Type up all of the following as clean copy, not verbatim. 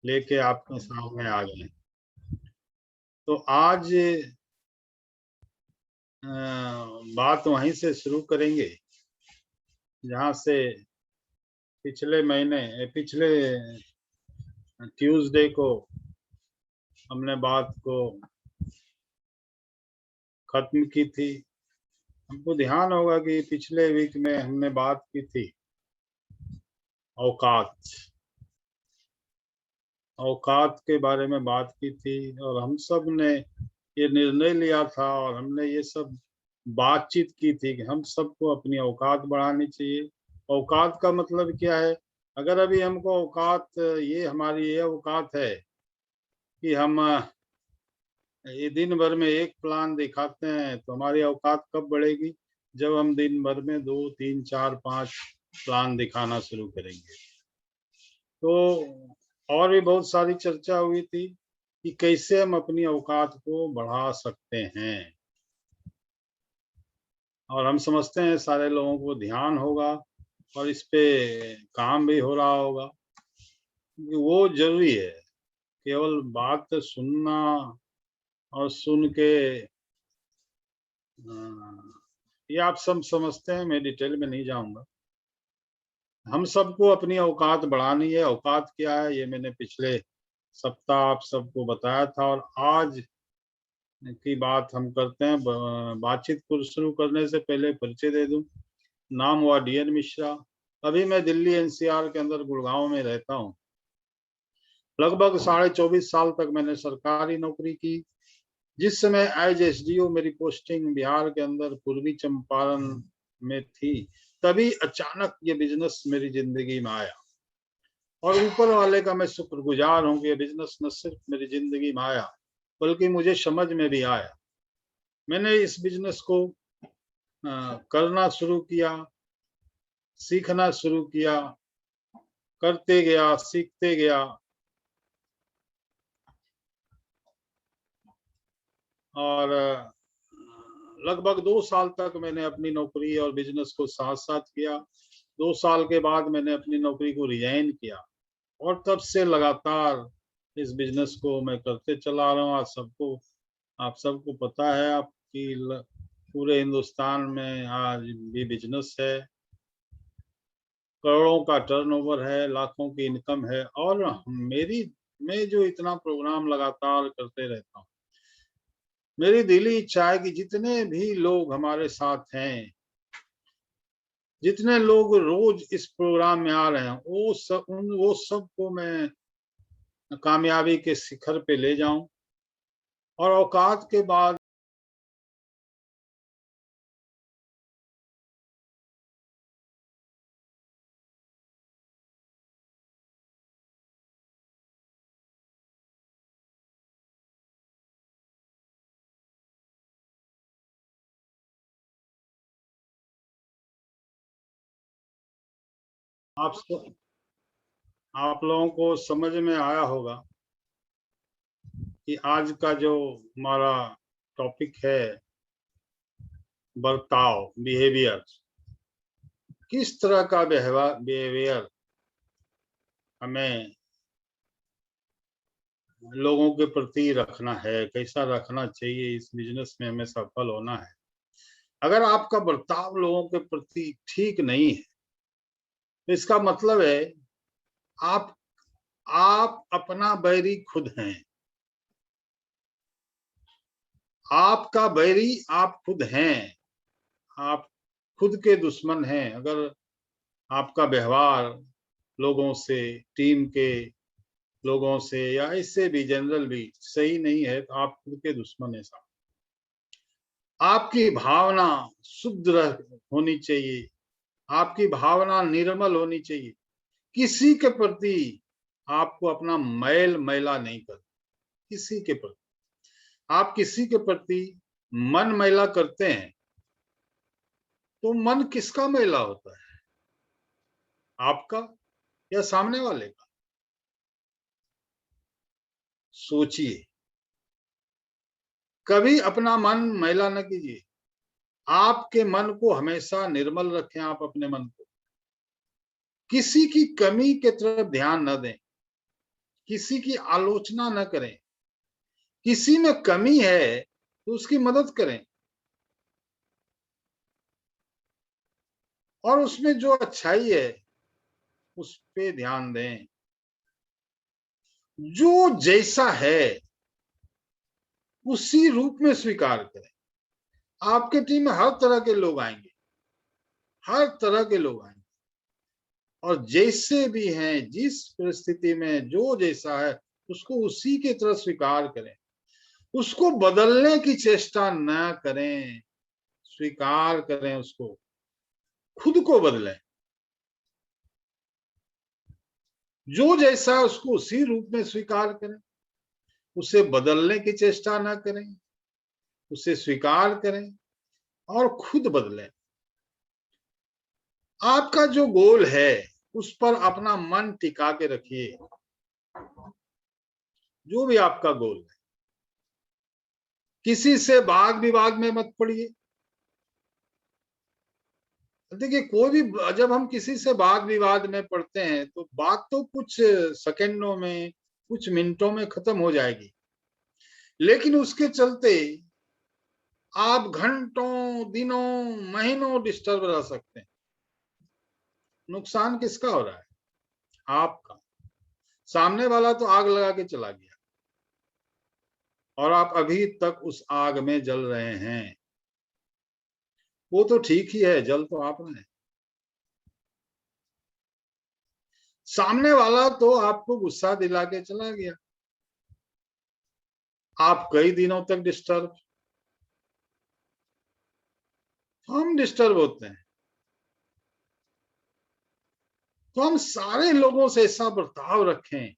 लेके आपके सामने आ गए। तो आज बात वहीं से शुरू करेंगे जहाँ से पिछले ट्यूसडे को हमने बात को खत्म की थी। हमको ध्यान होगा कि पिछले वीक में हमने बात की थी औकात के बारे में बात की थी, और हम सब ने ये निर्णय लिया था और हमने ये सब बातचीत की थी कि हम सबको अपनी औकात बढ़ानी चाहिए। औकात का मतलब क्या है? अगर अभी हमको औकात, हमारी ये औकात है कि हम ये दिन भर में एक प्लान दिखाते हैं, तो हमारी औकात कब बढ़ेगी? जब हम दिन भर में 2, 3, 4, 5 प्लान दिखाना शुरू करेंगे। तो और भी बहुत सारी चर्चा हुई थी कि कैसे हम अपनी औकात को बढ़ा सकते हैं, और हम समझते हैं सारे लोगों को ध्यान होगा और इस पे काम भी हो रहा होगा। वो जरूरी है, केवल बात सुनना और सुन के ये आप सब समझते हैं, मैं डिटेल में नहीं जाऊंगा। हम सबको अपनी औकात बढ़ानी है। औकात क्या है ये मैंने पिछले सप्ताह आप सबको बताया था, और आज की बात हम करते हैं। बातचीत को शुरू करने से पहले परिचय दे दूं। नाम हुआ डीएन मिश्रा। अभी मैं दिल्ली एनसीआर के अंदर गुड़गांव में रहता हूँ। लगभग 24.5 साल तक मैंने सरकारी नौकरी की। जिस समय एज एसडीओ मेरी पोस्टिंग बिहार के अंदर पूर्वी चंपारण में थी, तभी अचानक ये बिजनेस मेरी जिंदगी में आया, और ऊपर वाले का मैं शुक्रगुजार हूँ कि ये बिजनेस न सिर्फ मेरी जिंदगी में आया बल्कि मुझे समझ में भी आया। मैंने इस बिजनेस को करना शुरू किया, सीखना शुरू किया, करते गया, सीखते गया, और लगभग 2 साल तक मैंने अपनी नौकरी और बिजनेस को साथ साथ किया। 2 साल के बाद मैंने अपनी नौकरी को रिजाइन किया, और तब से लगातार इस बिजनेस को मैं करते चला रहा हूँ। आप सबको पता है आपकी पूरे हिंदुस्तान में आज भी बिजनेस है, करोड़ों का टर्नओवर है, लाखों की इनकम है। और मैं जो इतना प्रोग्राम लगातार करते रहता हूँ, मेरी दिली इच्छा है कि जितने भी लोग हमारे साथ हैं, जितने लोग रोज इस प्रोग्राम में आ रहे हैं, वो सबको मैं कामयाबी के शिखर पे ले जाऊं, और औकात के बाद आप आप लोगों को समझ में आया होगा कि आज का जो हमारा टॉपिक है, बर्ताव, बिहेवियर, किस तरह का बिहेवियर हमें लोगों के प्रति रखना है, कैसा रखना चाहिए इस बिजनेस में हमें सफल होना है। अगर आपका बर्ताव लोगों के प्रति ठीक नहीं है, तो इसका मतलब है आप आप अपना बैरी खुद हैं। आपका बैरी आप खुद हैं, आप खुद के दुश्मन हैं। अगर आपका व्यवहार लोगों से, टीम के लोगों से, या इससे भी जनरल भी सही नहीं है, तो आप खुद के दुश्मन हैं साहब। आपकी भावना शुद्ध होनी चाहिए, आपकी भावना निर्मल होनी चाहिए। किसी के प्रति आपको अपना मैल मैला नहीं कर, किसी के प्रति आप किसी के प्रति मन मैला करते हैं, तो मन किसका मैला होता है, आपका या सामने वाले का? सोचिए, कभी अपना मन मैला न कीजिए। आपके मन को हमेशा निर्मल रखें। आप अपने मन को किसी की कमी की तरफ ध्यान न दें। किसी की आलोचना न करें, किसी में कमी है तो उसकी मदद करें और उसमें जो अच्छाई है उस पे ध्यान दें। जो जैसा है उसी रूप में स्वीकार करें। आपके टीम में हर तरह के लोग आएंगे, हर तरह के लोग आएंगे, और जैसे भी हैं, जिस परिस्थिति में जो जैसा है उसको उसी की तरह स्वीकार करें, उसको बदलने की चेष्टा न करें, स्वीकार करें, उसको खुद को बदलें। जो जैसा है उसको उसी रूप में स्वीकार करें, उसे बदलने की चेष्टा न करें, उसे स्वीकार करें और खुद बदलें। आपका जो गोल है उस पर अपना मन टिका के रखिए, जो भी आपका गोल है। किसी से वाद विवाद में मत पड़िए। देखिए, कोई भी, जब हम किसी से वाद विवाद में पड़ते हैं तो बात तो कुछ सेकंडों में, कुछ मिनटों में खत्म हो जाएगी, लेकिन उसके चलते आप घंटों, दिनों, महीनों डिस्टर्ब रह सकते हैं। नुकसान किसका हो रहा है? आपका। सामने वाला तो आग लगा के चला गया और आप अभी तक उस आग में जल रहे हैं। वो तो ठीक ही है, जल तो आप में है। सामने वाला तो आपको गुस्सा दिला के चला गया, आप कई दिनों तक डिस्टर्ब। हम डिस्टर्ब होते हैं, तो हम सारे लोगों से ऐसा बर्ताव रखें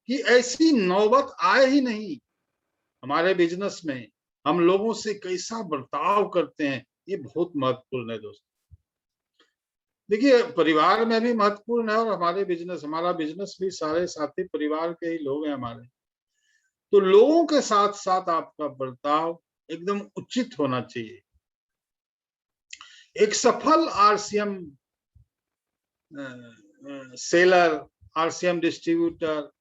कि ऐसी नौबत आए ही नहीं। हमारे बिजनेस में हम लोगों से कैसा बर्ताव करते हैं, ये बहुत महत्वपूर्ण है दोस्तों। देखिए, परिवार में भी महत्वपूर्ण है और हमारा बिजनेस भी सारे साथी परिवार के ही लोग हैं हमारे। तो लोगों के साथ साथ आपका बर्ताव एकदम उचित होना चाहिए। एक सफल RCM seller, RCM distributor,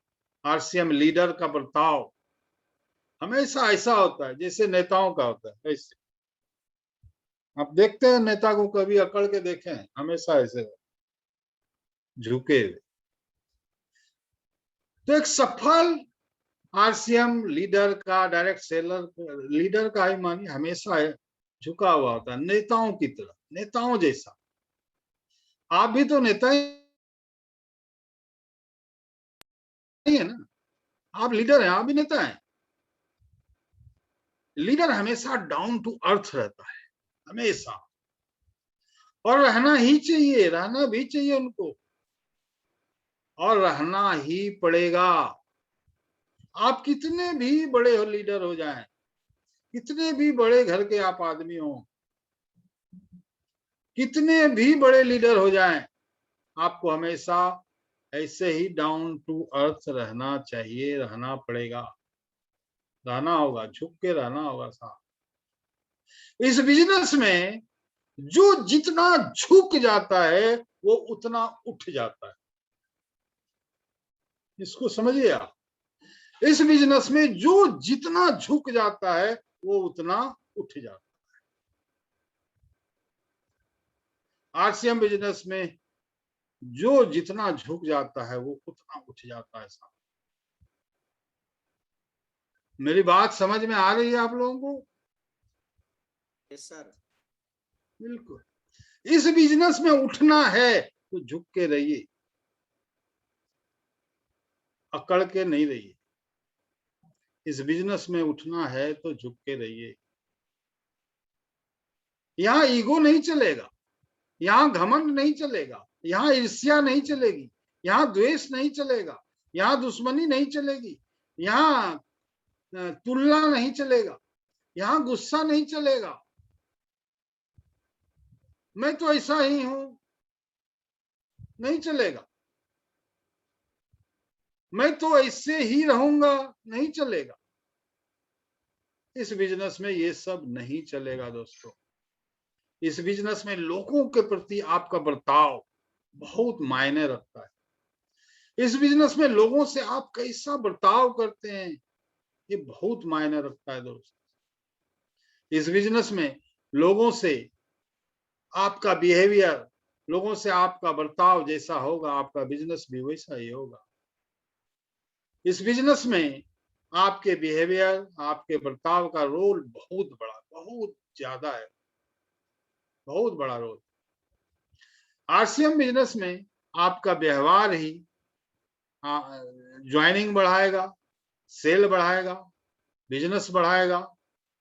RCM leader का बर्ताव हमेशा ऐसा होता है जैसे नेताओं का होता है। ऐसे आप देखते हैं नेता को, कभी अकड़ के देखें? हमेशा ऐसे झुके हुए। तो एक सफल आरसीएम लीडर का, डायरेक्ट सेलर लीडर का ही मानिए, हमेशा है झुका हुआ होता है, नेताओं की तरह, नेताओं जैसा। आप भी तो नेता ही है ना, आप लीडर हैं, आप भी नेता हैं। लीडर हमेशा डाउन टू अर्थ रहता है, हमेशा, और रहना ही चाहिए, रहना भी चाहिए उनको, और रहना ही पड़ेगा। आप कितने भी बड़े हो लीडर हो जाएं, कितने भी बड़े घर के आप आदमी हो, कितने भी बड़े लीडर हो जाएं, आपको हमेशा ऐसे ही डाउन टू अर्थ रहना चाहिए, रहना पड़ेगा, रहना होगा, झुक के रहना होगा साहब। इस बिजनेस में जो जितना झुक जाता है वो उतना उठ जाता है। इसको समझिए आप। इस बिजनेस में जो जितना झुक जाता है वो उतना उठ जाता है। आरसीएम बिजनेस में जो जितना झुक जाता है वो उतना उठ जाता है साहब। मेरी बात समझ में आ रही है आप लोगों को? Yes sir. बिल्कुल। इस बिजनेस में उठना है तो झुक के रहिए, अकड़ के नहीं रहिए। इस बिजनेस में उठना है तो झुक के रहिए। यहाँ ईगो नहीं चलेगा, यहाँ घमंड नहीं चलेगा, यहाँ ईर्ष्या नहीं चलेगी, यहाँ द्वेष नहीं चलेगा, यहाँ दुश्मनी नहीं चलेगी, यहाँ तुलना नहीं चलेगा, यहाँ गुस्सा नहीं चलेगा। मैं तो ऐसा ही हूं, नहीं चलेगा। मैं तो ऐसे ही रहूंगा, नहीं चलेगा। इस बिजनेस में ये सब नहीं चलेगा दोस्तों। इस बिजनेस में लोगों के प्रति आपका बर्ताव बहुत मायने रखता है। इस बिजनेस में लोगों से आप कैसा बर्ताव करते हैं ये बहुत मायने रखता है दोस्त। इस बिजनेस में लोगों से आपका बिहेवियर, लोगों से आपका बर्ताव जैसा होगा आपका बिजनेस भी वैसा ही होगा। इस बिजनेस में आपके बिहेवियर, आपके बर्ताव का रोल बहुत बड़ा, बहुत ज्यादा है, बहुत बड़ा रोल। आरसीएम बिजनेस में आपका व्यवहार ही ज्वाइनिंग बढ़ाएगा, सेल बढ़ाएगा, बिजनेस बढ़ाएगा,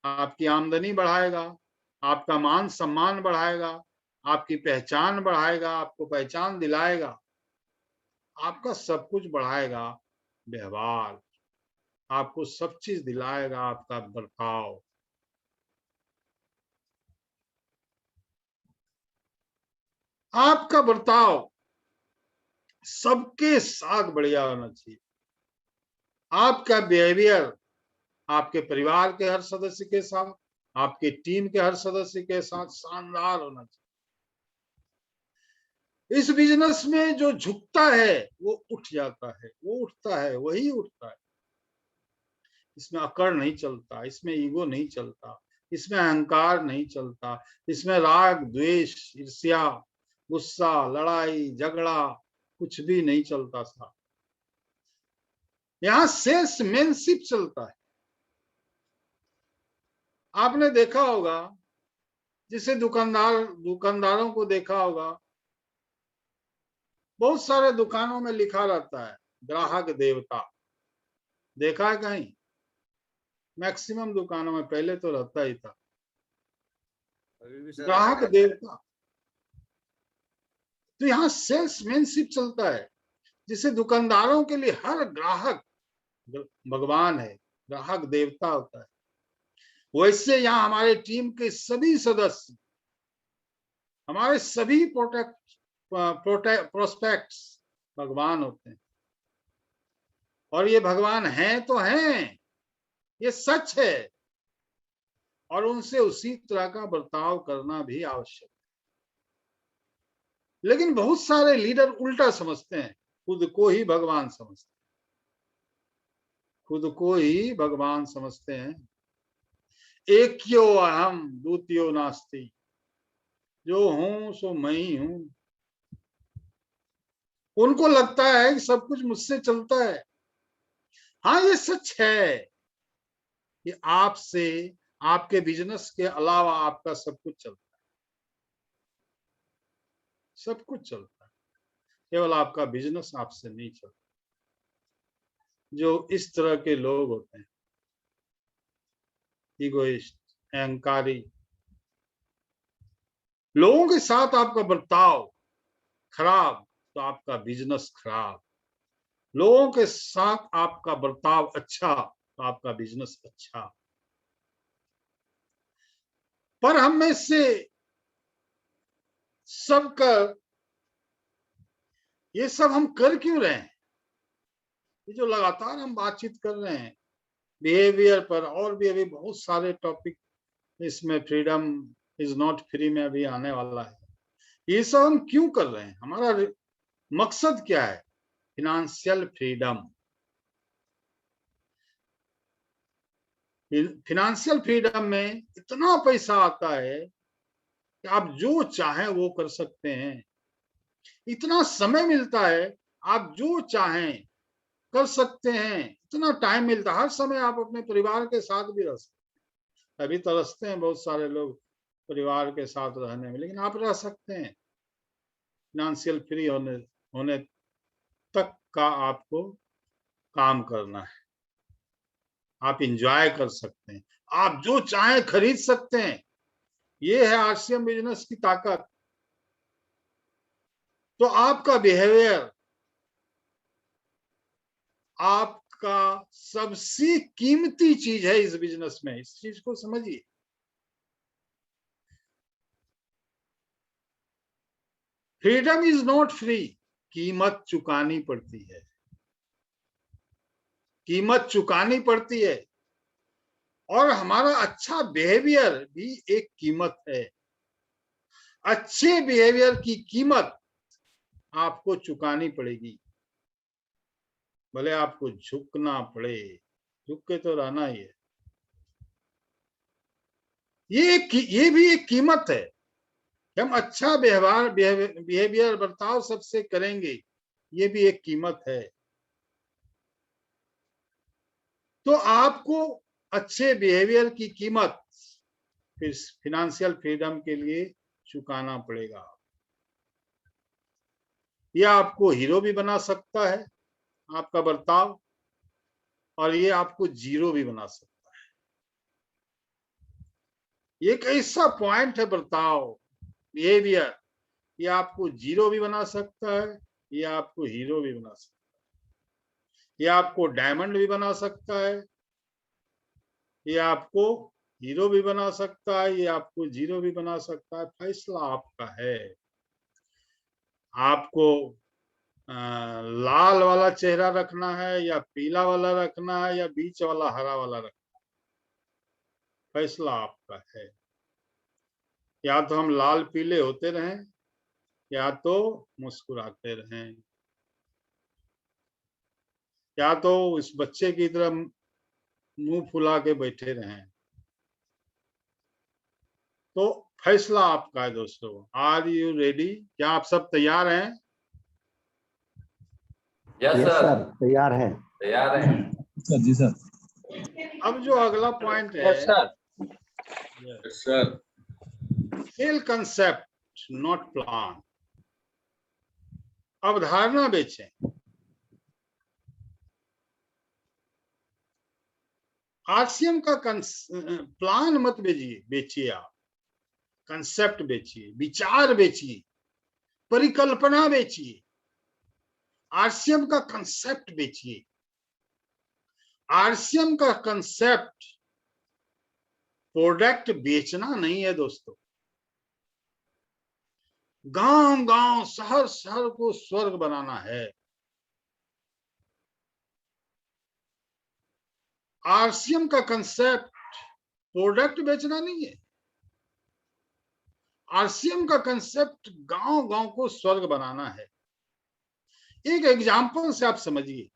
आपकी आमदनी बढ़ाएगा, आपका मान सम्मान बढ़ाएगा, आपकी पहचान बढ़ाएगा, आपको पहचान दिलाएगा, आपका सब कुछ बढ़ाएगा। व्यवहार आपको सब चीज दिलाएगा, आपका बर्ताव। आपका बर्ताव सबके साथ बढ़िया होना चाहिए। आपका बिहेवियर आपके परिवार के हर सदस्य के साथ, आपके टीम के हर सदस्य के साथ शानदार होना चाहिए। इस बिजनेस में जो झुकता है वो उठ जाता है, वो उठता है, वही उठता है। इसमें अकड़ नहीं चलता, इसमें ईगो नहीं चलता, इसमें अहंकार नहीं चलता, इसमें राग, द्वेष, ईर्ष्या, गुस्सा, लड़ाई, झगड़ा कुछ भी नहीं चलता था। यहाँ सेल्समैनशिप चलता है। आपने देखा होगा, जिसे दुकानदारों को देखा होगा, बहुत सारे दुकानों में लिखा रहता है ग्राहक देवता। देखा है कहीं? मैक्सिमम दुकानों में पहले तो रहता ही था ग्राहक देवता। तो यहाँ सेल्समैनशिप चलता है, जिसे दुकानदारों के लिए हर ग्राहक भगवान है, ग्राहक देवता होता है। वैसे यहाँ हमारे टीम के सभी सदस्य, हमारे सभी प्रोस्पेक्ट्स भगवान होते हैं। और ये भगवान हैं तो हैं, ये सच है, और उनसे उसी तरह का बर्ताव करना भी आवश्यक है। लेकिन बहुत सारे लीडर उल्टा समझते हैं, खुद को ही भगवान समझते हैं, खुद को ही भगवान समझते हैं। एक्यो अहम द्वितीयो नास्ति, जो हूं सो मैं ही हूं। उनको लगता है कि सब कुछ मुझसे चलता है। हाँ, ये सच है कि आपसे, आपके बिजनेस के अलावा आपका सब कुछ चलता है, सब कुछ चलता है, केवल आपका बिजनेस आपसे नहीं चलता। जो इस तरह के लोग होते हैं, इगोइस्ट, अहंकारी, लोगों के साथ आपका बर्ताव खराब तो आपका बिजनेस खराब। लोगों के साथ आपका बर्ताव अच्छा तो आपका बिजनेस अच्छा। पर हम में से सबका ये सब हम कर क्यों रहे हैं? ये जो लगातार हम बातचीत कर रहे हैं बिहेवियर पर, और भी अभी बहुत सारे टॉपिक इसमें फ्रीडम इज नॉट फ्री में अभी आने वाला है। ये सब हम क्यों कर रहे हैं? हमारा मकसद क्या है? Financial freedom. फिनेंशियल फ्रीडम में इतना पैसा आता है कि आप जो चाहें वो कर सकते हैं। इतना समय मिलता है, आप जो चाहें कर सकते हैं। इतना टाइम मिलता है, हर समय आप अपने परिवार के साथ भी रह सकते हैं। अभी तरसते हैं बहुत सारे लोग परिवार के साथ रहने में, लेकिन आप रह सकते हैं। फिनेंशियल फ्री होने तक का आपको काम करना है। आप इंजॉय कर सकते हैं, आप जो चाहें खरीद सकते हैं। ये है आरसीएम बिजनेस की ताकत। तो आपका बिहेवियर आपका सबसे कीमती चीज है इस बिजनेस में। इस चीज को समझिए। फ्रीडम इज नॉट फ्री, कीमत चुकानी पड़ती है, कीमत चुकानी पड़ती है। और हमारा अच्छा बिहेवियर भी एक कीमत है। अच्छे बिहेवियर की कीमत आपको चुकानी पड़ेगी। भले आपको झुकना पड़े, झुक के तो रहना ही है। ये भी एक कीमत है कि हम अच्छा बिहेवियर बर्ताव सबसे करेंगे, ये भी एक कीमत है। तो आपको अच्छे बिहेवियर की कीमत फिर फिनेंशियल फ्रीडम के लिए चुकाना पड़ेगा। यह आपको हीरो भी बना सकता है आपका बर्ताव, और ये आपको जीरो भी बना सकता है। ये एक ऐसा पॉइंट है बर्ताव, बिहेवियर, ये आपको जीरो भी बना सकता है, ये आपको हीरो भी बना सकता है, ये आपको डायमंड भी बना सकता है, ये आपको हीरो भी बना सकता है, ये आपको जीरो भी बना सकता है। फैसला आपका है। आपको लाल वाला चेहरा रखना है या पीला वाला रखना है या बीच वाला हरा वाला रखना है, फैसला आपका है। या तो हम लाल पीले होते रहें या तो मुस्कुराते रहें, या तो इस बच्चे की तरह मुंह फुला के बैठे रहें। तो फैसला आपका है दोस्तों। Are you ready? क्या आप सब तैयार हैं? यस सर, तैयार है। तैयार है सर। जी सर। अब जो अगला पॉइंट है, yes sir. Sell concept not plan. अवधारणा बेचें, आरसीएम का प्लान मत बेचिए आप, कंसेप्ट बेचिए, विचार बेचिए, परिकल्पना बेचिए। आरसीएम का कंसेप्ट बेचिए। आरसीएम का कंसेप्ट प्रोडक्ट बेचना नहीं है दोस्तों। गांव गांव शहर शहर को स्वर्ग बनाना है। आरसीएम का कंसेप्ट प्रोडक्ट बेचना नहीं है। आरसीएम का कंसेप्ट गांव गांव को स्वर्ग बनाना है। एक एग्जांपल से आप समझिए।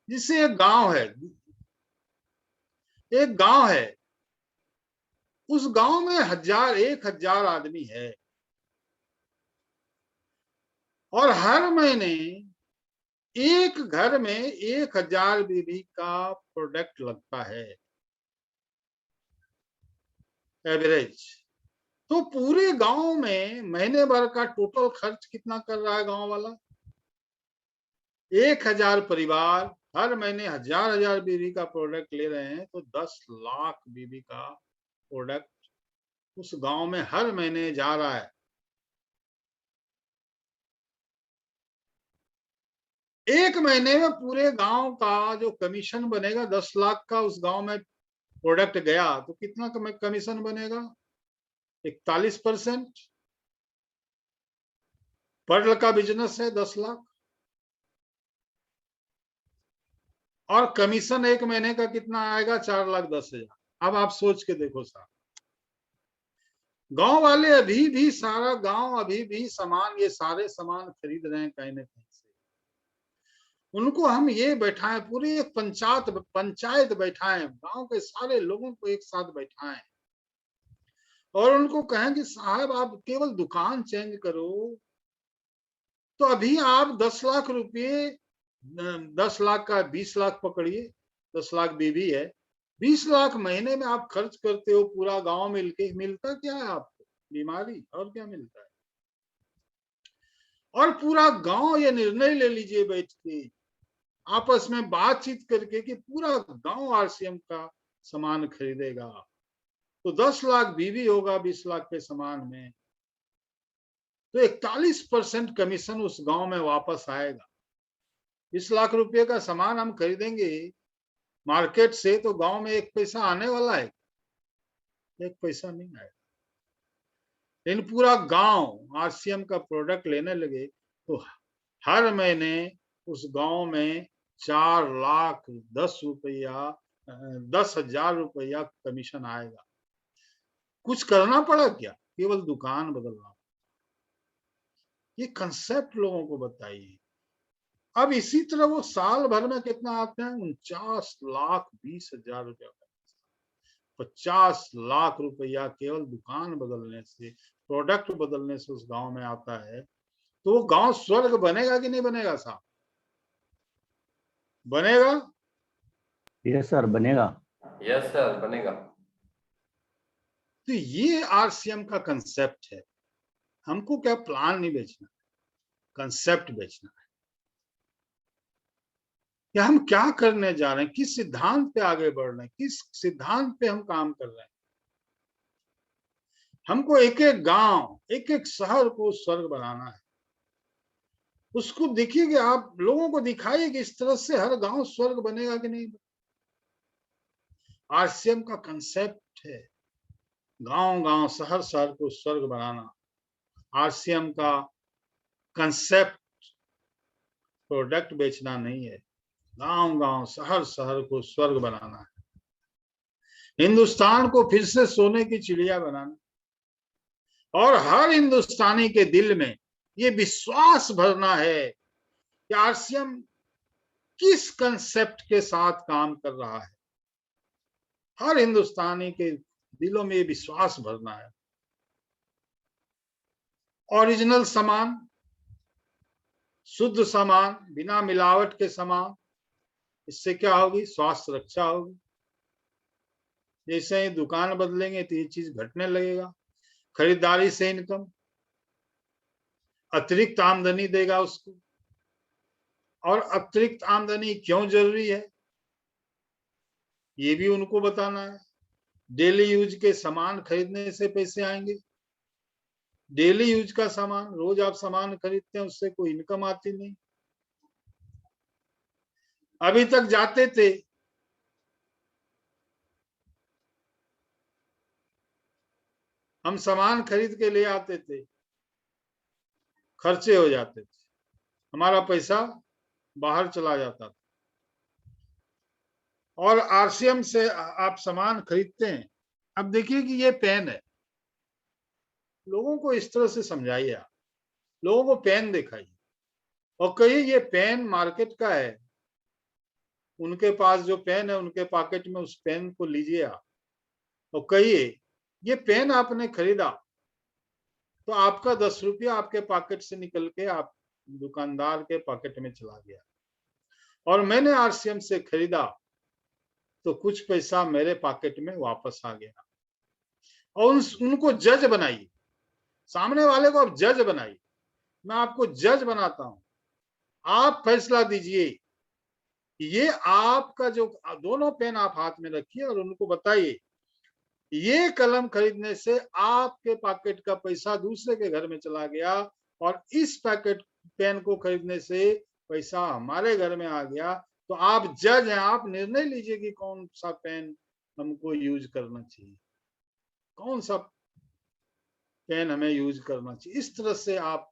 जिससे एक गांव है, उस गांव में 1000 आदमी है और हर महीने एक घर में 1000 बीबी का प्रोडक्ट लगता है एवरेज। तो पूरे गांव में महीने भर का टोटल खर्च कितना कर रहा है गांव वाला? 1000 परिवार हर महीने 1000 बीबी का प्रोडक्ट ले रहे हैं, तो 10 लाख बीबी का प्रोडक्ट उस गांव में हर महीने जा रहा है। एक महीने में पूरे गांव का जो कमीशन बनेगा 10 लाख का, उस गांव में प्रोडक्ट गया तो कितना कमीशन बनेगा? 41%। पर का बिजनेस है 10 लाख और कमीशन एक महीने का कितना आएगा? 4,10,000। अब आप सोच के देखो साहब, गांव वाले अभी भी सारा गांव अभी भी सामान, ये सारे सामान खरीद रहे हैं कहीं ना कहीं से। उनको हम ये बैठाएं, पूरी एक पंचायत बैठाएं, गांव के सारे लोगों को एक साथ बैठाएं और उनको कहें कि साहब आप केवल दुकान चेंज करो तो अभी आप 10 लाख रुपये, 10 लाख का 20 लाख पकड़िए, 10 लाख बीबी है, 20 लाख महीने में आप खर्च करते हो पूरा गांव मिलके, मिलता क्या है आपको? बीमारी, और क्या मिलता है? और पूरा गांव ये निर्णय ले लीजिए बैठ के, आपस में बातचीत करके कि पूरा गांव आरसीएम का सामान खरीदेगा, तो 10 लाख बीबी होगा 20 लाख के सामान में, तो 41% कमीशन उस गांव में वापस आएगा। 20 लाख रुपए का सामान हम खरीदेंगे मार्केट से, तो गांव में एक पैसा आने वाला है? एक पैसा नहीं आएगा। लेकिन पूरा गांव आरसीएम का प्रोडक्ट लेने लगे तो हर महीने उस गांव में 4,10,000 रुपया कमीशन आएगा। कुछ करना पड़ा क्या? केवल दुकान बदलना। ये कंसेप्ट लोगों को बताइए। अब इसी तरह वो साल भर में कितना आते हैं, 49,20,000 रुपया, 50 लाख रुपया केवल दुकान बदलने से, प्रोडक्ट बदलने से उस गांव में आता है। तो वो गांव स्वर्ग बनेगा कि नहीं बनेगा साहब? बनेगा? यस सर, बनेगा। यस सर, बनेगा। तो ये आरसीएम का कंसेप्ट है। हमको क्या प्लान नहीं बेचना, कंसेप्ट बेचना है कि हम क्या करने जा रहे हैं, किस सिद्धांत पे आगे बढ़ रहे हैं, किस सिद्धांत पे हम काम कर रहे हैं। हमको एक एक गांव, एक एक शहर को स्वर्ग बनाना है। उसको देखिए कि आप लोगों को दिखाइए कि इस तरह से हर गांव स्वर्ग बनेगा कि नहीं। आरसीएम का कंसेप्ट है गांव गांव शहर शहर को स्वर्ग बनाना। आरसीएम का कंसेप्ट प्रोडक्ट बेचना नहीं है, गांव गांव शहर शहर को स्वर्ग बनाना है। हिंदुस्तान को फिर से सोने की चिड़िया बनाना, और हर हिंदुस्तानी के दिल में ये विश्वास भरना है कि आरसीएम किस कंसेप्ट के साथ काम कर रहा है। हर हिंदुस्तानी के दिलों में ये विश्वास भरना है। ओरिजिनल सामान, शुद्ध सामान, बिना मिलावट के सामान, इससे क्या होगी? स्वास्थ्य रक्षा होगी। जैसे ही दुकान बदलेंगे तो ये चीज घटने लगेगा। खरीदारी से इनकम, अतिरिक्त आमदनी देगा उसको। और अतिरिक्त आमदनी क्यों जरूरी है ये भी उनको बताना है। डेली यूज के सामान खरीदने से पैसे आएंगे। डेली यूज का सामान, रोज आप सामान खरीदते हैं, उससे कोई इनकम आती नहीं। अभी तक जाते थे, हम सामान खरीद के ले आते थे, खर्चे हो जाते थे, हमारा पैसा बाहर चला जाता था। और आरसीएम से आप सामान खरीदते हैं। अब देखिए कि ये पेन है, लोगों को इस तरह से समझाइए, आप लोगों को पेन दिखाइए और कहिए ये पेन मार्केट का है। उनके पास जो पेन है, उनके पॉकेट में उस पेन को लीजिए आप और कहिए ये पेन आपने खरीदा तो आपका 10 रुपया आपके पॉकेट से निकल के आप दुकानदार के पॉकेट में चला गया, और मैंने आरसीएम से खरीदा तो कुछ पैसा मेरे पॉकेट में वापस आ गया। और उनको जज बनाइए, सामने वाले को आप जज बनाइए। मैं आपको जज बनाता हूं, आप फैसला दीजिए। ये आपका जो दोनों पेन आप हाथ में रखिए और उनको बताइए ये कलम खरीदने से आपके पॉकेट का पैसा दूसरे के घर में चला गया, और इस पैकेट पेन को खरीदने से पैसा हमारे घर में आ गया। तो आप जज हैं, आप निर्णय लीजिए कि कौन सा पेन हमको यूज करना चाहिए, कौन सा पेन हमें यूज करना चाहिए। इस तरह से आप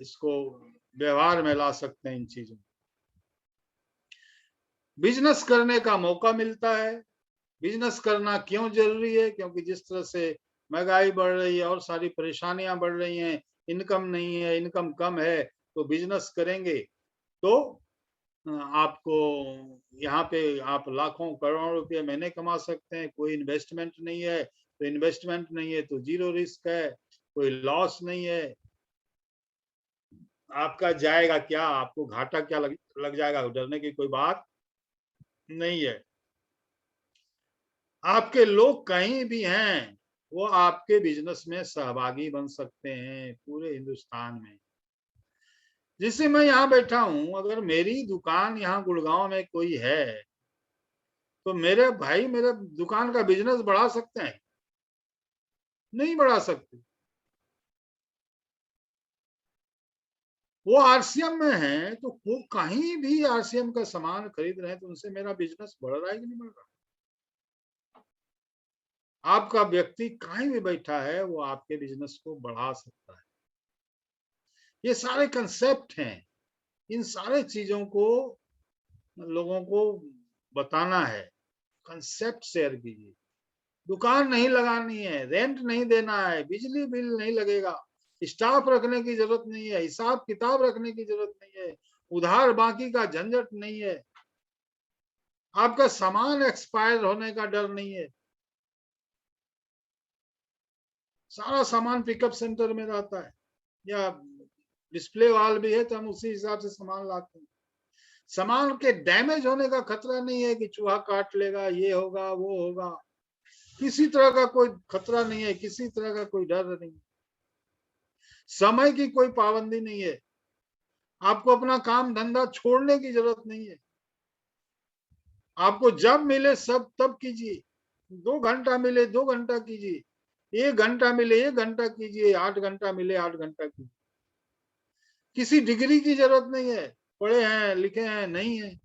इसको व्यवहार में ला सकते हैं। इन चीजों बिजनेस करने का मौका मिलता है। बिजनेस करना क्यों जरूरी है? क्योंकि जिस तरह से महंगाई बढ़ रही है और सारी परेशानियां बढ़ रही हैं, इनकम नहीं है, इनकम कम है, तो बिजनेस करेंगे तो आपको यहाँ पे आप लाखों करोड़ों रुपए महीने कमा सकते हैं। कोई इन्वेस्टमेंट नहीं है तो इन्वेस्टमेंट नहीं है तो जीरो रिस्क है, कोई लॉस नहीं है। आपका जाएगा क्या, आपको घाटा क्या लग जाएगा, डरने की कोई बात नहीं है। आपके लोग कहीं भी हैं वो आपके बिजनेस में सहभागी बन सकते हैं पूरे हिंदुस्तान में। जैसे मैं यहाँ बैठा हूँ, अगर मेरी दुकान यहाँ गुड़गांव में कोई है तो मेरे भाई मेरे दुकान का बिजनेस बढ़ा सकते हैं? नहीं बढ़ा सकते। वो आरसीएम में है तो वो कहीं भी आरसीएम का सामान खरीद रहे हैं तो उनसे मेरा बिजनेस बढ़ रहा है कि नहीं बढ़ रहा? आपका व्यक्ति कहीं भी बैठा है वो आपके बिजनेस को बढ़ा सकता है। ये सारे कंसेप्ट हैं, इन सारे चीजों को लोगों को बताना है। कंसेप्ट शेयर कीजिए। दुकान नहीं लगानी है, रेंट नहीं देना है, बिजली बिल नहीं लगेगा, स्टाफ रखने की जरूरत नहीं है, हिसाब किताब रखने की जरूरत नहीं है, उधार बाकी का झंझट नहीं है, आपका सामान एक्सपायर होने का डर नहीं है। सारा सामान पिकअप सेंटर में रहता है, या डिस्प्ले वाल भी है तो हम उसी हिसाब से सामान लाते हैं। सामान के डैमेज होने का खतरा नहीं है कि चूहा काट लेगा, ये होगा वो होगा, किसी तरह का कोई खतरा नहीं है, किसी तरह का कोई डर नहीं। समय की कोई पाबंदी नहीं है, आपको अपना काम धंधा छोड़ने की जरूरत नहीं है, आपको जब मिले सब तब कीजिए, 2 घंटा मिले 2 घंटा कीजिए, 1 घंटा मिले 1 घंटा कीजिए, 8 घंटा मिले 8 घंटा कीजिए। किसी डिग्री की जरूरत नहीं है, पढ़े हैं लिखे हैं नहीं है।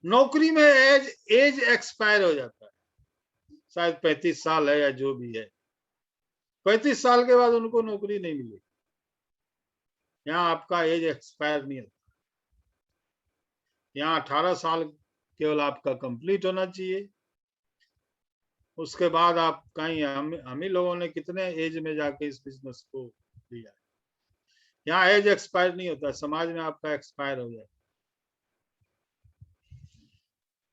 नौकरी में एज एक्सपायर हो जाता है, शायद 35 साल है या जो भी है, 35 साल के बाद उनको नौकरी नहीं मिलेगी। यहाँ आपका एज एक्सपायर नहीं होता, यहाँ 18 साल केवल आपका कंप्लीट होना चाहिए, उसके बाद आप कहीं, हम ही लोगों ने कितने एज में जाके इस बिजनेस को लिया। यहाँ एज एक्सपायर नहीं होता, समाज में आपका एक्सपायर हो जाए।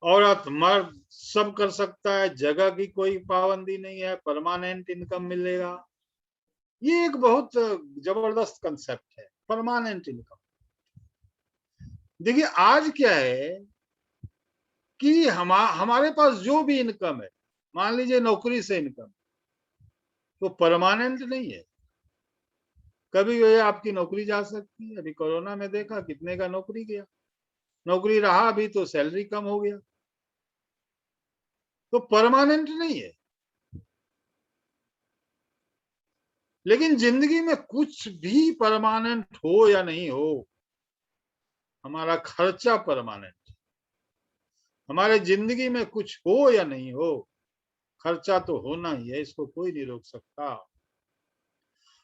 औरत मर्द सब कर सकता है, जगह की कोई पाबंदी नहीं है, परमानेंट इनकम मिलेगा। ये एक बहुत जबरदस्त कंसेप्ट है, परमानेंट इनकम। देखिए आज क्या है कि हमारे पास जो भी इनकम है, मान लीजिए नौकरी से इनकम, तो परमानेंट नहीं है, कभी भी आपकी नौकरी जा सकती है। अभी कोरोना में देखा कितने का नौकरी गया, नौकरी रहा भी तो सैलरी कम हो गया, तो परमानेंट नहीं है। लेकिन जिंदगी में कुछ भी परमानेंट हो या नहीं हो, हमारा खर्चा परमानेंट। हमारे जिंदगी में कुछ हो या नहीं हो, खर्चा तो होना ही है, इसको कोई नहीं रोक सकता।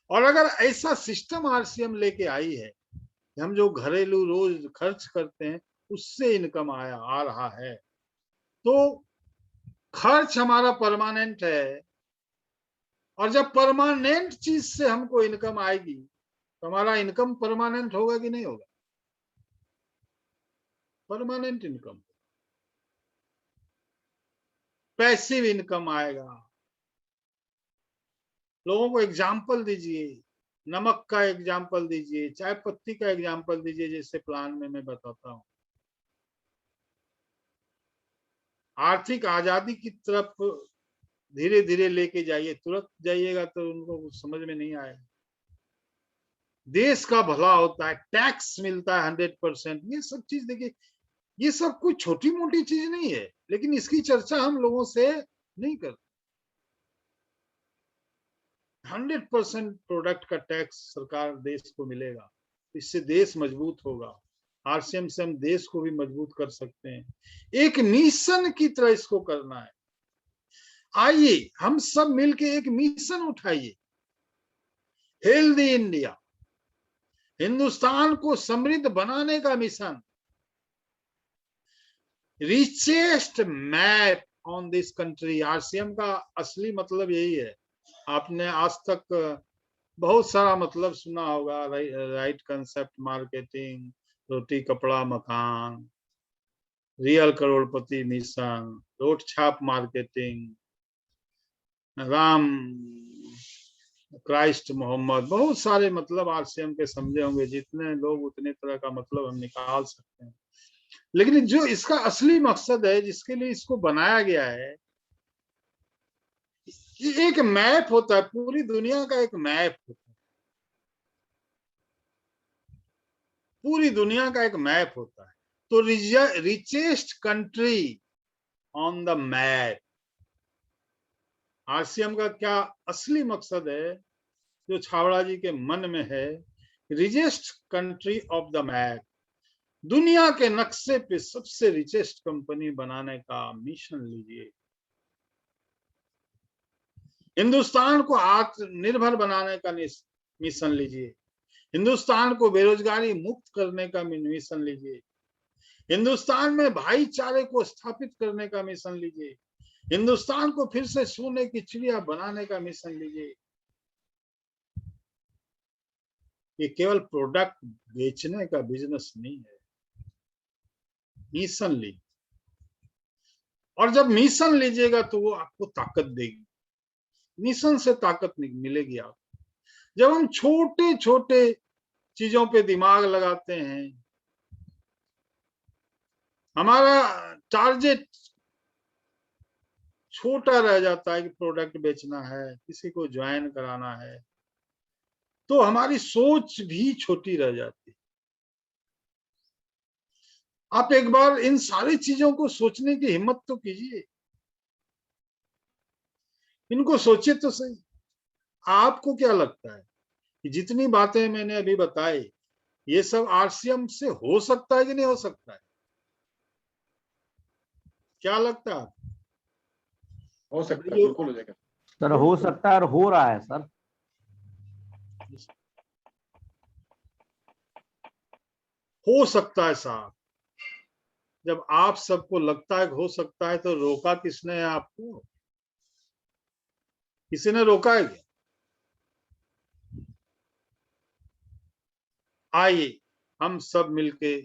और अगर ऐसा सिस्टम आरसीएम लेके आई है कि हम जो घरेलू रोज खर्च करते हैं उससे इनकम आ रहा है, तो खर्च हमारा परमानेंट है। और जब परमानेंट चीज से हमको इनकम आएगी तो हमारा इनकम परमानेंट होगा कि नहीं होगा? परमानेंट इनकम, पैसिव इनकम आएगा। लोगों को एग्जाम्पल दीजिए, नमक का एग्जाम्पल दीजिए, चाय पत्ती का एग्जाम्पल दीजिए, जैसे प्लान में मैं बताता हूँ। आर्थिक आजादी की तरफ धीरे धीरे लेके जाइए, तुरंत जाइएगा तो उनको कुछ समझ में नहीं आएगा। देश का भला होता है, टैक्स मिलता है 100%, ये सब चीज देखिए, ये सब कोई छोटी मोटी चीज नहीं है, लेकिन इसकी चर्चा हम लोगों से नहीं करते। 100% प्रोडक्ट का टैक्स सरकार देश को मिलेगा, इससे देश मजबूत होगा। आरसीएम से हम देश को भी मजबूत कर सकते हैं। एक मिशन की तरह इसको करना है। आइए हम सब मिलके एक मिशन उठाइए, हेल्दी इंडिया, हिंदुस्तान को समृद्ध बनाने का mission, richest map on this country. RCM का असली मतलब यही है। आपने आज तक बहुत सारा मतलब सुना होगा, राइट कंसेप्ट मार्केटिंग, रोटी कपड़ा मकान, रियल करोड़पति मिशन, रोड छाप मार्केटिंग, राम क्राइस्ट मोहम्मद, बहुत सारे मतलब आरसीएम के समझे होंगे। जितने लोग उतने तरह का मतलब हम निकाल सकते हैं। लेकिन जो इसका असली मकसद है, जिसके लिए इसको बनाया गया है, ये एक मैप होता है, पूरी दुनिया का एक मैप होता है, पूरी दुनिया का एक मैप होता है। तो richest country on the map, RCM का क्या असली मकसद है जो छावड़ा जी के मन में है? Richest country of the map, दुनिया के नक्शे पे सबसे रिचेस्ट कंपनी बनाने का मिशन लीजिए। हिंदुस्तान को आत्मनिर्भर बनाने का मिशन लीजिए। हिंदुस्तान को बेरोजगारी मुक्त करने का मिशन लीजिए। हिंदुस्तान में भाईचारे को स्थापित करने का मिशन लीजिए। हिंदुस्तान को फिर से सोने की चिड़िया बनाने का मिशन लीजिए। ये केवल प्रोडक्ट बेचने का बिजनेस नहीं है, मिशन लीजिए। और जब मिशन लीजिएगा तो वो आपको ताकत देगी, मिशन से ताकत मिलेगी आपको। जब हम छोटे छोटे चीजों पे दिमाग लगाते हैं, हमारा टारगेट छोटा रह जाता है कि प्रोडक्ट बेचना है, किसी को ज्वाइन कराना है, तो हमारी सोच भी छोटी रह जाती है। आप एक बार इन सारी चीजों को सोचने की हिम्मत तो कीजिए, इनको सोचिए तो सही। आपको क्या लगता है कि जितनी बातें मैंने अभी बताई, ये सब आरसीएम से हो सकता है कि नहीं हो सकता है? क्या लगता है? हो सकता है, बिल्कुल हो जाएगा सर हो सकता है और हो रहा है सर। हो सकता है साहब। जब आप सबको लगता है कि हो सकता है, तो रोका किसने है आपको? किसी ने रोका है क्या? आइए हम सब मिलके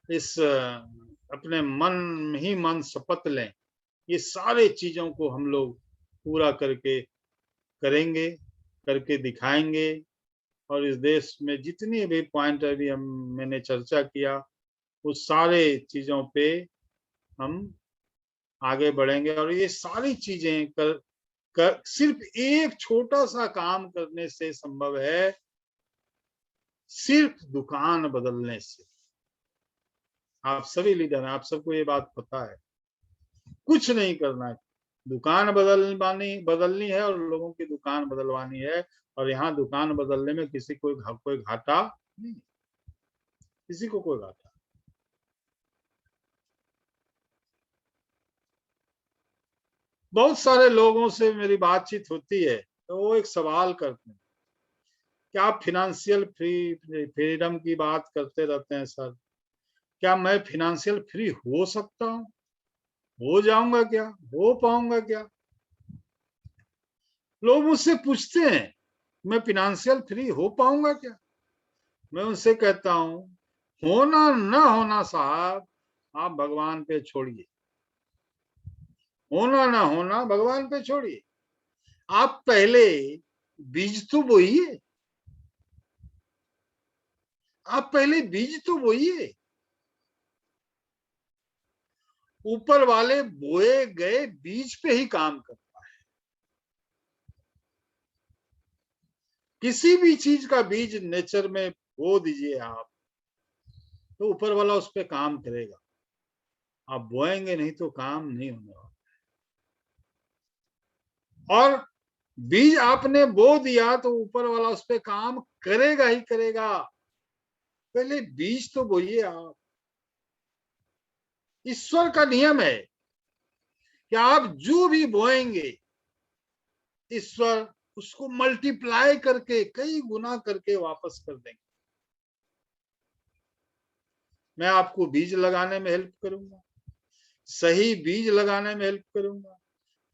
इस अपने मन ही मन शपथ लें, ये सारे चीजों को हम लोग पूरा करके करेंगे, करके दिखाएंगे। और इस देश में जितनी भी पॉइंट अभी मैंने चर्चा किया, उस सारे चीजों पे हम आगे बढ़ेंगे। और ये सारी चीजें सिर्फ एक छोटा सा काम करने से संभव है, सिर्फ दुकान बदलने से। आप सभी लीडर हैं, आप सबको ये बात पता है। कुछ नहीं करना है, दुकान बदलनी है और लोगों की दुकान बदलवानी है। और यहाँ दुकान बदलने में किसी कोई घाटा नहीं, किसी को कोई घाटा। बहुत सारे लोगों से मेरी बातचीत होती है, तो वो एक सवाल करते हैं, क्या आप फिनेंशियल फ्रीडम की बात करते रहते हैं सर, क्या मैं फिनेंशियल फ्री हो सकता हूँ, हो जाऊंगा क्या, हो पाऊंगा क्या? लोग मुझसे पूछते हैं मैं फिनेंशियल फ्री हो पाऊंगा क्या? मैं उनसे कहता हूं, होना न होना साहब आप भगवान पे छोड़िए, होना ना होना भगवान पे छोड़िए। आप पहले बीज तो बोइए, आप पहले बीज तो बोइए। ऊपर वाले बोए गए बीज पे ही काम करता है। किसी भी चीज का बीज नेचर में बो दीजिए आप, तो ऊपर वाला उस पर काम करेगा। आप बोएंगे नहीं तो काम नहीं होने वाला। और बीज आपने बो दिया तो ऊपर वाला उस पर काम करेगा ही करेगा। पहले बीज तो बोइए आप। ईश्वर का नियम है कि आप जो भी बोएंगे, ईश्वर उसको मल्टीप्लाई करके कई गुना करके वापस कर देंगे। मैं आपको बीज लगाने में हेल्प करूंगा, सही बीज लगाने में हेल्प करूंगा,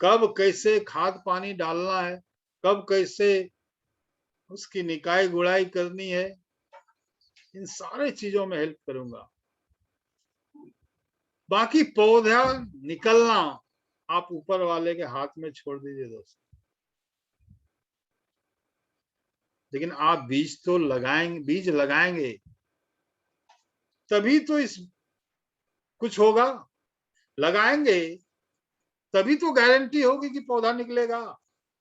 कब कैसे खाद पानी डालना है, कब कैसे उसकी निकाई गुड़ाई करनी है, इन सारे चीजों में हेल्प करूंगा। बाकी पौधा निकलना आप ऊपर वाले के हाथ में छोड़ दीजिए दोस्तों। लेकिन आप बीज तो लगाएंगे, बीज लगाएंगे तभी तो इस कुछ होगा। लगाएंगे तभी तो गारंटी होगी कि पौधा निकलेगा।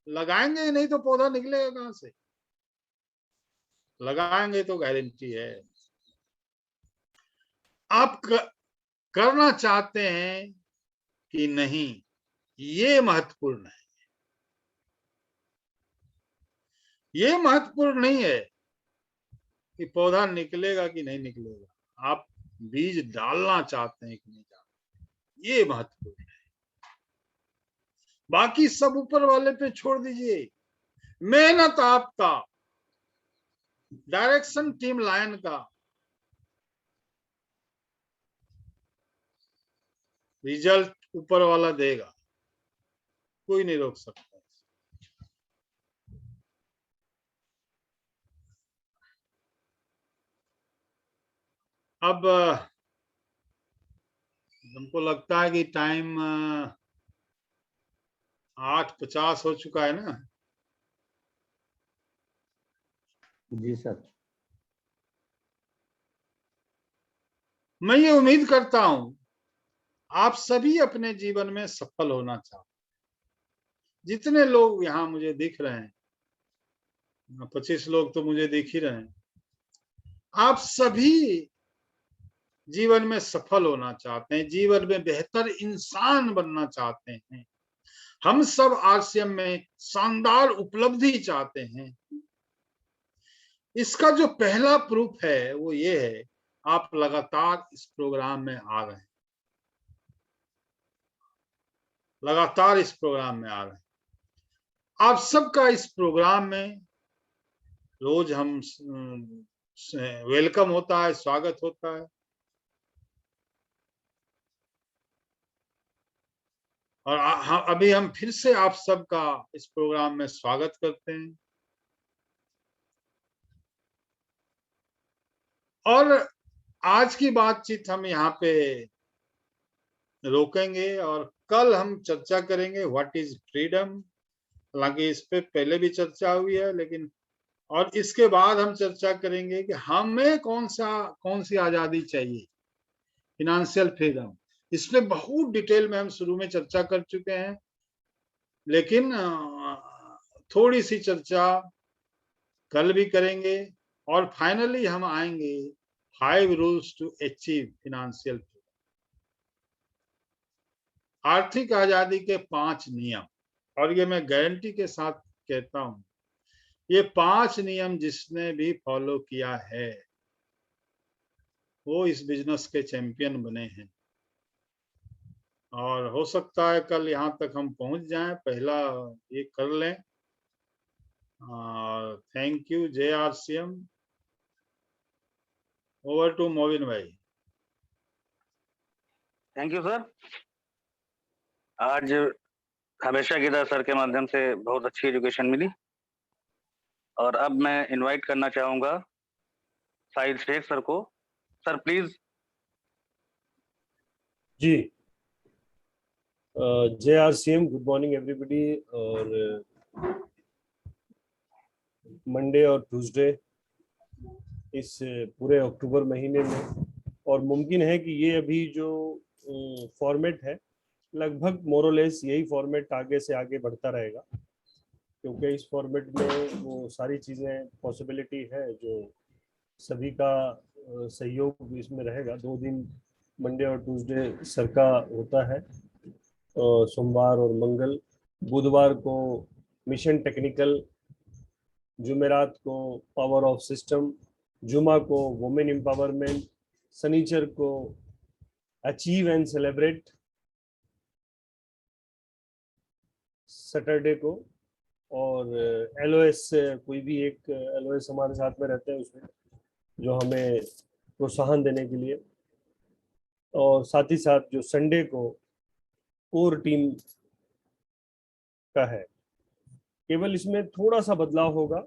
लगाएंगे ही नहीं तो पौधा निकलेगा कहां से? लगाएंगे तो गारंटी है। आप करना चाहते हैं कि नहीं, ये महत्वपूर्ण है। ये महत्वपूर्ण नहीं है कि पौधा निकलेगा कि नहीं निकलेगा, आप बीज डालना चाहते हैं कि नहीं चाहते, ये महत्वपूर्ण है। बाकी सब ऊपर वाले पे छोड़ दीजिए। मेहनत आपका, डायरेक्शन टीम लाइन का, रिजल्ट ऊपर वाला देगा, कोई नहीं रोक सकता। अब हमको लगता है कि टाइम 8:50 हो चुका है ना। जी सर। मैं ये उम्मीद करता हूं आप सभी अपने जीवन में सफल होना चाहते हैं। जितने लोग यहाँ मुझे दिख रहे हैं, 25 लोग तो मुझे दिख ही रहे हैं, आप सभी जीवन में सफल होना चाहते हैं, जीवन में बेहतर इंसान बनना चाहते हैं। हम सब आरसीएम में शानदार उपलब्धि चाहते हैं। इसका जो पहला प्रूफ है वो ये है, आप लगातार इस प्रोग्राम में आ रहे हैं, लगातार इस प्रोग्राम में आ रहे हैं। आप सबका इस प्रोग्राम में रोज हम वेलकम होता है, स्वागत होता है। और अभी हम फिर से आप सबका इस प्रोग्राम में स्वागत करते हैं। और आज की बातचीत हम यहाँ पे रोकेंगे और कल हम चर्चा करेंगे व्हाट इज फ्रीडम। हालांकि इस पे पहले भी चर्चा हुई है, लेकिन और इसके बाद हम चर्चा करेंगे कि हमें कौन सी आजादी चाहिए, फिनेंशियल फ्रीडम। इसमें बहुत डिटेल में हम शुरू में चर्चा कर चुके हैं, लेकिन थोड़ी सी चर्चा कल भी करेंगे। और फाइनली हम आएंगे 5 rules to achieve financial freedom, आर्थिक आजादी के 5 नियम। और ये मैं गारंटी के साथ कहता हूं, ये 5 नियम जिसने भी फॉलो किया है वो इस बिजनेस के चैंपियन बने हैं। और हो सकता है कल यहाँ तक हम पहुंच जाएं, पहला ये कर लें। Thank you JRCM। Over to मोविन भाई। Thank you sir. आज हमेशा की तरह सर के माध्यम से बहुत अच्छी एजुकेशन मिली। और अब मैं इनवाइट करना चाहूंगा साहिल शेख सर को। Sir please. जी, JRCM, गुड मॉर्निंग एवरीबॉडी। और मंडे और ट्यूसडे इस पूरे अक्टूबर महीने में, और मुमकिन है कि ये अभी जो फॉर्मेट है लगभग मोरलेस यही फॉर्मेट आगे से आगे बढ़ता रहेगा, क्योंकि इस फॉर्मेट में वो सारी चीज़ें पॉसिबिलिटी है जो सभी का सहयोग इसमें रहेगा। 2 दिन मंडे और ट्यूसडे सर का होता है, सोमवार और मंगल। बुधवार को मिशन टेक्निकल, जुमेरात को पावर ऑफ सिस्टम, जुमा को वुमेन एम्पावरमेंट, शनिचर को अचीव एंड सेलिब्रेट, सैटरडे को और LOS, कोई भी एक LOS हमारे साथ में रहते हैं उसमें, जो हमें प्रोत्साहन देने के लिए। और साथ ही साथ जो संडे को कोर टीम का है। केवल इसमें थोड़ा सा बदलाव होगा